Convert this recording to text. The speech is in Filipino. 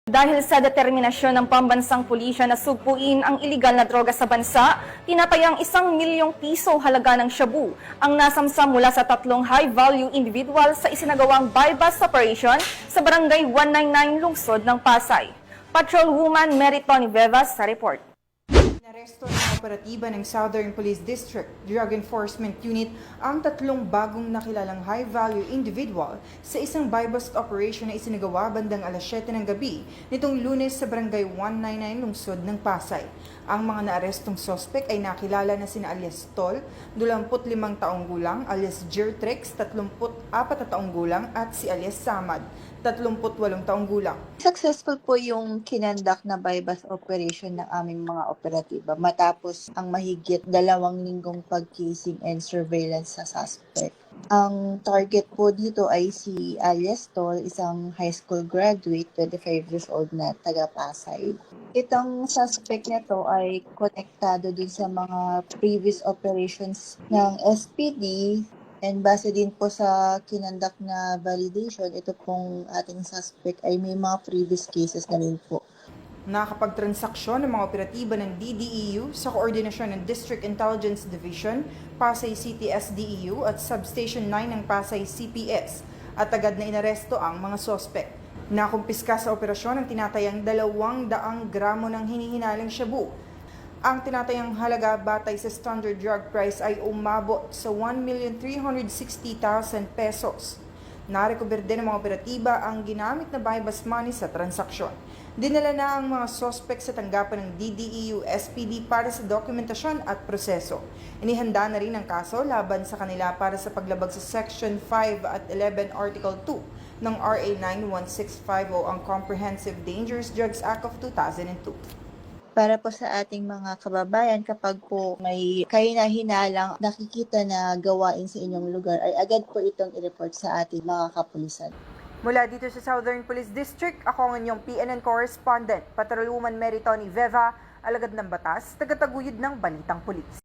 Dahil sa determinasyon ng pambansang pulisya na sugpuin ang iligal na droga sa bansa, tinatayang 1 milyong piso halaga ng shabu ang nasamsam mula sa 3 high-value individual sa isinagawang buy-bust operation sa Barangay 199 Lungsod ng Pasay. Patrolwoman Meriton Vevas sa report. Inaresto ng operatiba ng Southern Police District Drug Enforcement Unit ang 3 bagong nakilalang high-value individual sa isang buy-bust operation na isinagawa bandang alas 7 ng gabi nitong Lunes sa Barangay 199 Lungsod ng Pasay. Ang mga naarestong sospek ay nakilala na sina alias Tol, 25 taong gulang, alias Jertrex, 34 taong gulang at si alias Samad, 38 taong gulang. Successful po yung kinandak na buy-bust operation ng aming mga operatiba matapos ang mahigit 2 linggong pag-casing and surveillance sa suspect. Ang target po dito ay si alias Tol, isang high school graduate, 25 years old na taga-Pasay. Itong suspect na to ay konektado dun sa mga previous operations ng SPD. And base din po sa kinandak na validation, ito pong ating suspect ay may mga previous cases na rin po. Nakakapagtransaksyon ng mga operatiba ng DDEU sa koordinasyon ng District Intelligence Division, Pasay City SDEU at Substation 9 ng Pasay CPS at agad na inaresto ang mga sospek. Nakumpiska sa operasyon ang tinatayang 200 gramo ng hinihinalang shabu. Ang tinatayang halaga batay sa standard drug price ay umabot sa 1,360,000 pesos. Narecover din ng mga operatiba ang ginamit na buy-bust money sa transaksyon. Dinala na ang mga sospek sa tanggapan ng DDEU SPD para sa dokumentasyon at proseso. Inihanda na rin ang kaso laban sa kanila para sa paglabag sa Section 5 at 11 Article 2 ng RA 91650 ang Comprehensive Dangerous Drugs Act of 2002. Para po sa ating mga kababayan, kapag po may kahina-hinalang nakikita na gawain sa inyong lugar, ay agad po itong i-report sa ating mga kapulisan. Mula dito sa Southern Police District, ako ang inyong PNN correspondent, Patrolwoman Meriton Veva, alagad ng batas, tagataguyod ng Balitang Pulis.